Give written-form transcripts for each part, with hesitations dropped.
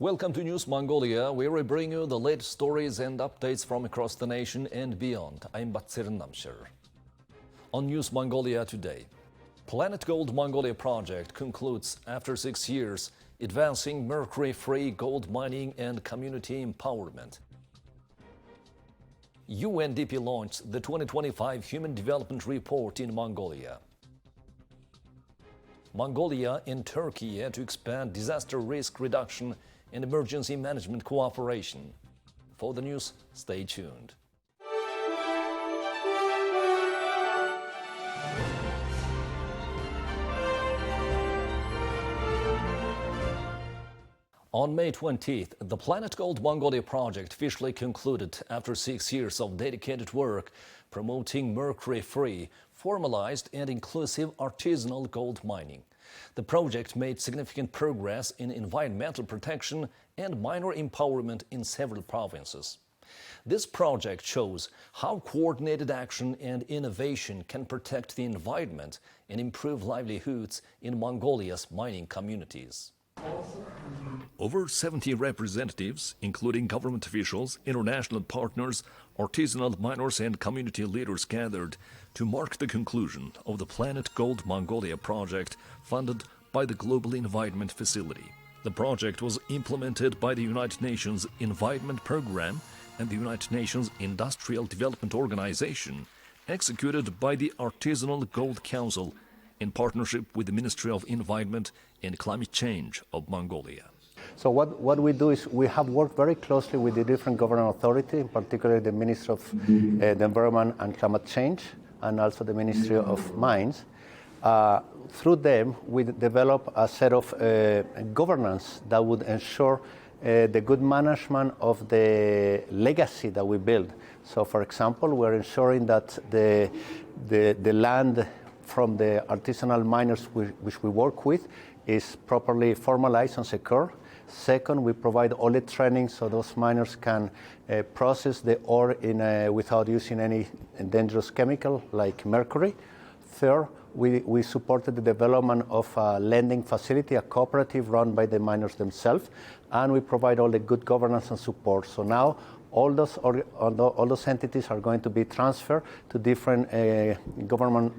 Welcome to News Mongolia, where we bring you the latest stories and updates from across the nation and beyond. I'm Batsir Namshir. On News Mongolia today, Planet Gold Mongolia project concludes after 6 years, advancing mercury-free gold mining and community empowerment. UNDP launched the 2025 Human Development Report in Mongolia. Mongolia and Turkey to expand disaster risk reduction and emergency management cooperation. For the news, stay tuned. On May 20th, the Planet Gold Mongolia project officially concluded after 6 years of dedicated work promoting mercury-free, formalized and inclusive artisanal gold mining. The project made significant progress in environmental protection and miner empowerment in several provinces. This project shows how coordinated action and innovation can protect the environment and improve livelihoods in Mongolia's mining communities. Over 70 representatives, including government officials, international partners, artisanal miners and community leaders gathered to mark the conclusion of the Planet Gold Mongolia project funded by the Global Environment Facility. The project was implemented by the United Nations Environment Programme and the United Nations Industrial Development Organization, executed by the Artisanal Gold Council in partnership with the Ministry of Environment and Climate Change of Mongolia. So what we do is we have worked very closely with the different government authorities, particularly the Ministry of the Environment and Climate Change, and also the Ministry of Mines. Through them, we develop a set of governance that would ensure the good management of the legacy that we build. So, for example, we're ensuring that the land from the artisanal miners which we work with is properly formalized and secure. Second, we provide all the training so those miners can process the ore without using any dangerous chemical like mercury. Third, we supported the development of a lending facility, a cooperative run by the miners themselves, and we provide all the good governance and support. So now all those entities are going to be transferred to different government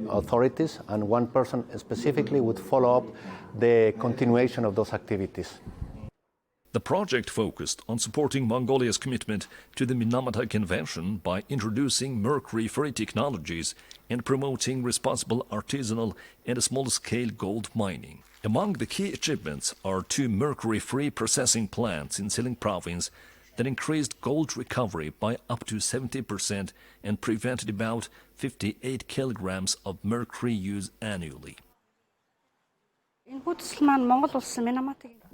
authorities, and one person specifically would follow up the continuation of those activities. The project focused on supporting Mongolia's commitment to the Minamata Convention by introducing mercury-free technologies and promoting responsible artisanal and small-scale gold mining. Among the key achievements are 2 mercury-free processing plants in Siling province that increased gold recovery by up to 70% and prevented about 58 kilograms of mercury use annually.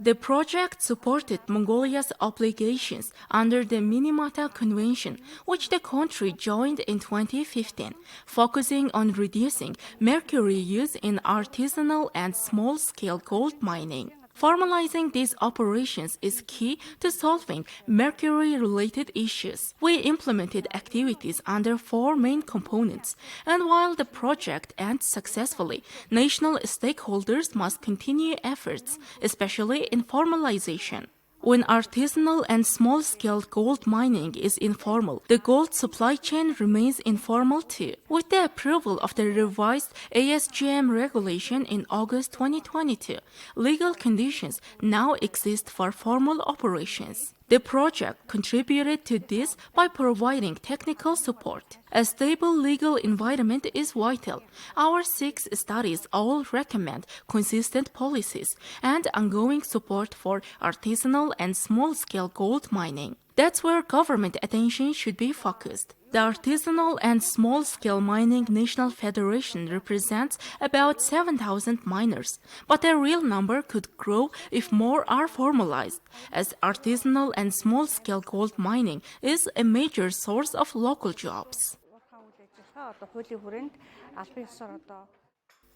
The project supported Mongolia's obligations under the Minamata Convention, which the country joined in 2015, focusing on reducing mercury use in artisanal and small-scale gold mining. Formalizing these operations is key to solving mercury-related issues. We implemented activities under 4 main components, and while the project ends successfully, national stakeholders must continue efforts, especially in formalization. When artisanal and small-scale gold mining is informal, the gold supply chain remains informal too. With the approval of the revised ASGM regulation in August 2022, legal conditions now exist for formal operations. The project contributed to this by providing technical support. A stable legal environment is vital. Our 6 studies all recommend consistent policies and ongoing support for artisanal and small-scale gold mining. That's where government attention should be focused. The Artisanal and Small-Scale Mining National Federation represents about 7,000 miners, but the real number could grow if more are formalized, as artisanal and small-scale gold mining is a major source of local jobs.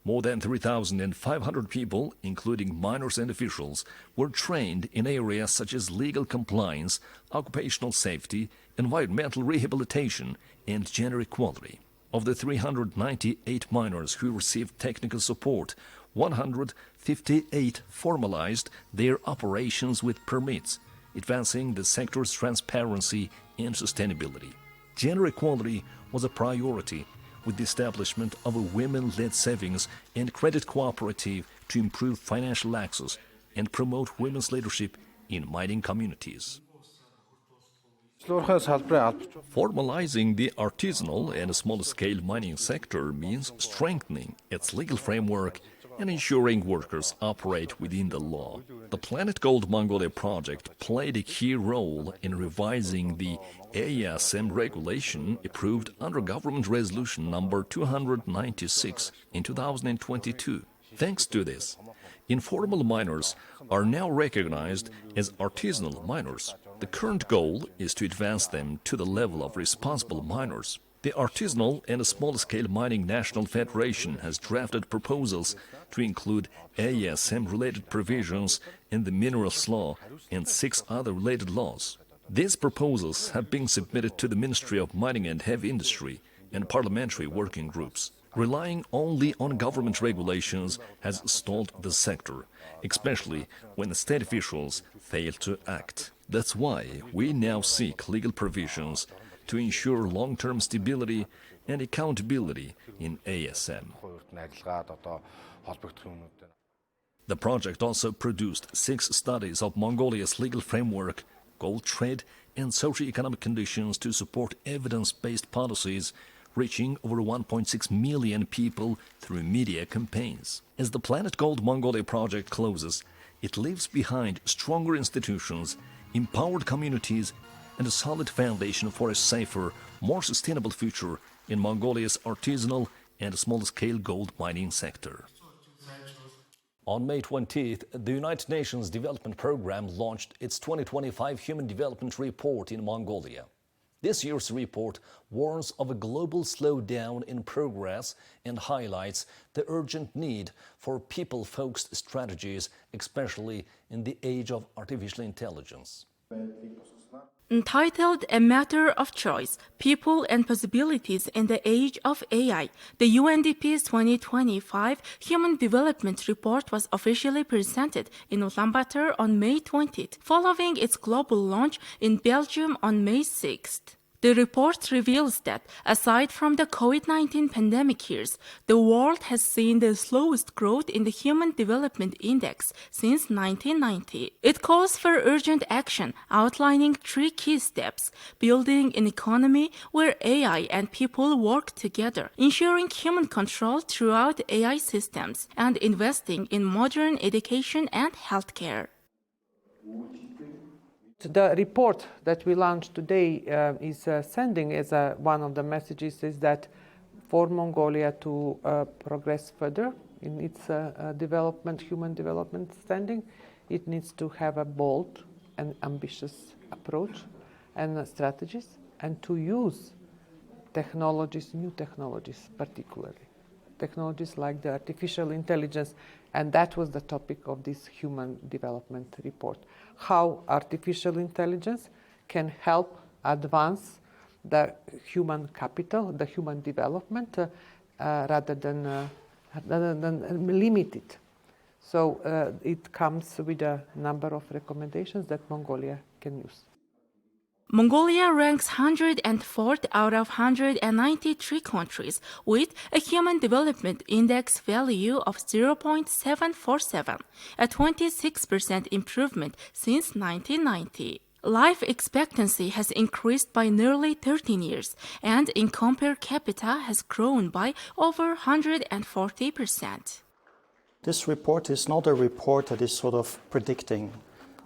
More than 3,500 people, including miners and officials, were trained in areas such as legal compliance, occupational safety, environmental rehabilitation, and gender equality. Of the 398 miners who received technical support, 158 formalized their operations with permits, advancing the sector's transparency and sustainability. Gender equality was a priority, with the establishment of a women-led savings and credit cooperative to improve financial access and promote women's leadership in mining communities. Formalizing the artisanal and small-scale mining sector means strengthening its legal framework and ensuring workers operate within the law. The Planet Gold Mongolia project played a key role in revising the ASM regulation approved under Government Resolution number 296 in 2022. Thanks to this, informal miners are now recognized as artisanal miners. The current goal is to advance them to the level of responsible miners. The Artisanal and Small-Scale Mining National Federation has drafted proposals to include ASM-related provisions in the Minerals Law and 6 other related laws. These proposals have been submitted to the Ministry of Mining and Heavy Industry and parliamentary working groups. Relying only on government regulations has stalled the sector, especially when the state officials fail to act. That's why we now seek legal provisions to ensure long-term stability and accountability in ASM. The project also produced 6 studies of Mongolia's legal framework, gold trade, and socio-economic conditions to support evidence-based policies, reaching over 1.6 million people through media campaigns. As the Planet Gold Mongolia project closes, it leaves behind stronger institutions, empowered communities, and a solid foundation for a safer, more sustainable future in Mongolia's artisanal and small-scale gold mining sector. On May 20th, the United Nations Development Programme launched its 2025 Human Development Report in Mongolia. This year's report warns of a global slowdown in progress and highlights the urgent need for people-focused strategies, especially in the age of artificial intelligence. Entitled A Matter of Choice, People and Possibilities in the Age of AI, the UNDP's 2025 Human Development Report was officially presented in Ulaanbaatar on May 20th, following its global launch in Belgium on May 6th. The report reveals that, aside from the COVID-19 pandemic years, the world has seen the slowest growth in the Human Development Index since 1990. It calls for urgent action, outlining 3 key steps: building an economy where AI and people work together, ensuring human control throughout AI systems, and investing in modern education and healthcare. The report that we launched today is sending as one of the messages is that for Mongolia to progress further in its human development standing, it needs to have a bold and ambitious approach and strategies, and to use technologies, new technologies particularly. Technologies like the artificial intelligence, and that was the topic of this Human Development Report. How artificial intelligence can help advance the human capital, the human development, rather than limit it. So it comes with a number of recommendations that Mongolia can use. Mongolia ranks 104th out of 193 countries with a Human Development Index value of 0.747, a 26% improvement since 1990. Life expectancy has increased by nearly 13 years, and income per capita has grown by over 140%. This report is not a report that is sort of predicting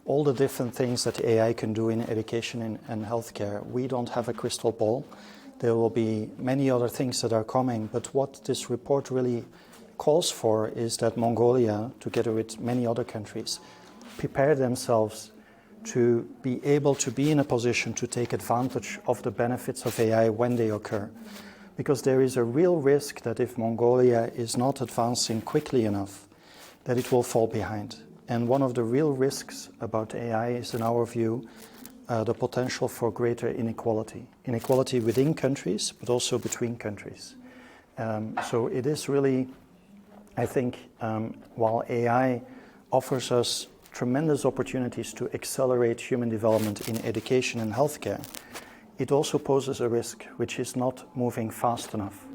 all the different things that AI can do in education and healthcare. We don't have a crystal ball. There will be many other things that are coming, but what this report really calls for is that Mongolia, together with many other countries, prepare themselves to be able to be in a position to take advantage of the benefits of AI when they occur. Because there is a real risk that if Mongolia is not advancing quickly enough, that it will fall behind. And one of the real risks about AI is, in our view, the potential for greater inequality. Inequality within countries, but also between countries. So it is really I think while AI offers us tremendous opportunities to accelerate human development in education and healthcare, it also poses a risk which is not moving fast enough.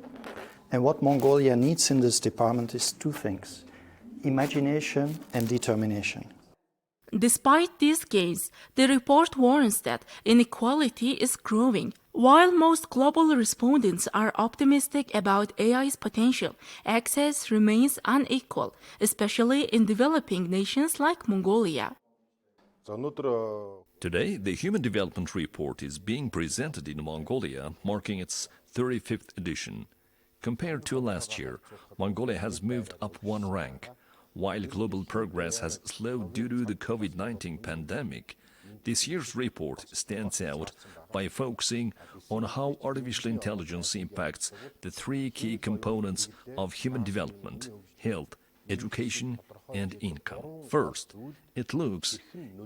And what Mongolia needs in this department is two things: imagination and determination. Despite these gains, the report warns that inequality is growing. While most global respondents are optimistic about AI's potential, access remains unequal, especially in developing nations like Mongolia. Today, the Human Development Report is being presented in Mongolia, marking its 35th edition. Compared to last year, Mongolia has moved up one rank. While global progress has slowed due to the COVID-19 pandemic, this year's report stands out by focusing on how artificial intelligence impacts the three key components of human development: health, education, and income. First, it looks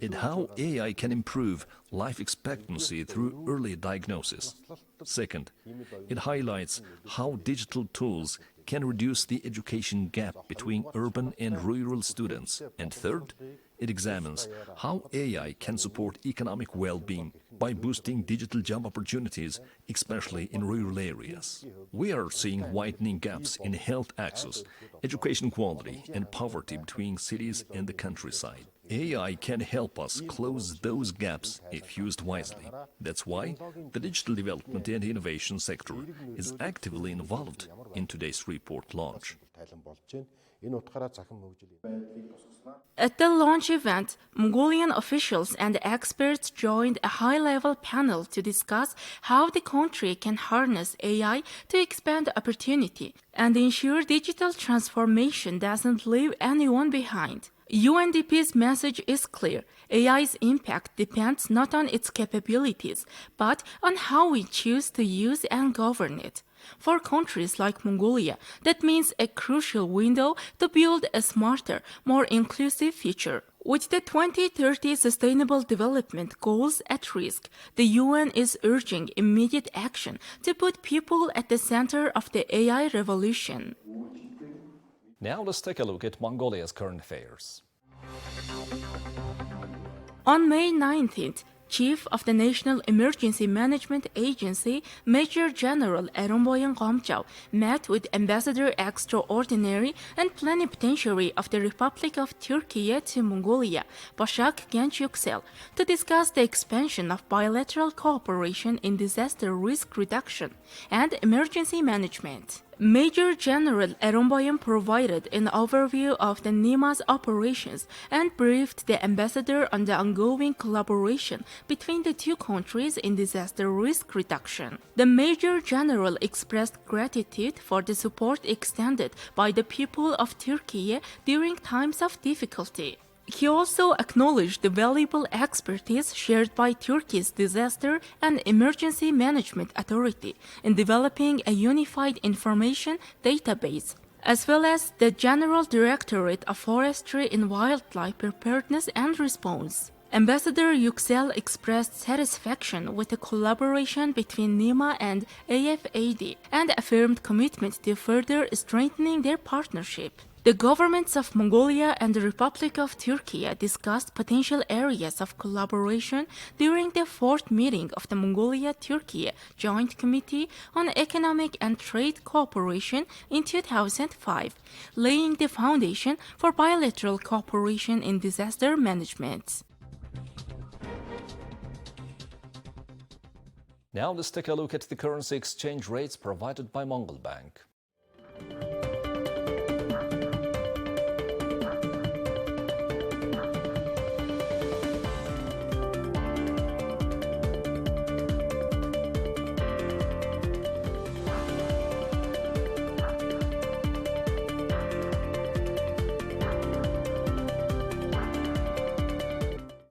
at how AI can improve life expectancy through early diagnosis. Second, it highlights how digital tools can reduce the education gap between urban and rural students. And third, it examines how AI can support economic well-being by boosting digital job opportunities, especially in rural areas. We are seeing widening gaps in health access, education quality, and poverty between cities and the countryside. AI can help us close those gaps if used wisely. That's why the digital development and innovation sector is actively involved in today's report launch. At the launch event, Mongolian officials and experts joined a high-level panel to discuss how the country can harness AI to expand opportunity and ensure digital transformation doesn't leave anyone behind. UNDP's message is clear. AI's impact depends not on its capabilities, but on how we choose to use and govern it. For countries like Mongolia, that means a crucial window to build a smarter, more inclusive future. With the 2030 Sustainable Development Goals at risk, the UN is urging immediate action to put people at the center of the AI revolution. Now let's take a look at Mongolia's current affairs. On May 19th, Chief of the National Emergency Management Agency, Major General Eromboyan Gomchao, met with Ambassador Extraordinary and Plenipotentiary of the Republic of Turkey to Mongolia, Başak Genç Yüksel, to discuss the expansion of bilateral cooperation in disaster risk reduction and emergency management. Major General Eromboyan provided an overview of the NEMA's operations and briefed the ambassador on the ongoing collaboration between the two countries in disaster risk reduction. The Major General expressed gratitude for the support extended by the people of Turkey during times of difficulty. He also acknowledged the valuable expertise shared by Turkey's Disaster and Emergency Management Authority in developing a unified information database, as well as the General Directorate of Forestry and Wildlife Preparedness and Response. Ambassador Yüksel expressed satisfaction with the collaboration between NEMA and AFAD and affirmed commitment to further strengthening their partnership. The governments of Mongolia and the Republic of Turkey discussed potential areas of collaboration during the fourth meeting of the Mongolia-Turkey Joint Committee on Economic and Trade Cooperation in 2005, laying the foundation for bilateral cooperation in disaster management. Now let's take a look at the currency exchange rates provided by Mongol Bank.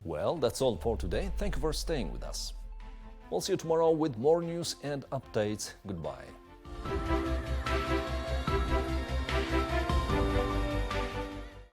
Well, that's all for today. Thank you for staying with us. We'll see you tomorrow with more news and updates. Goodbye.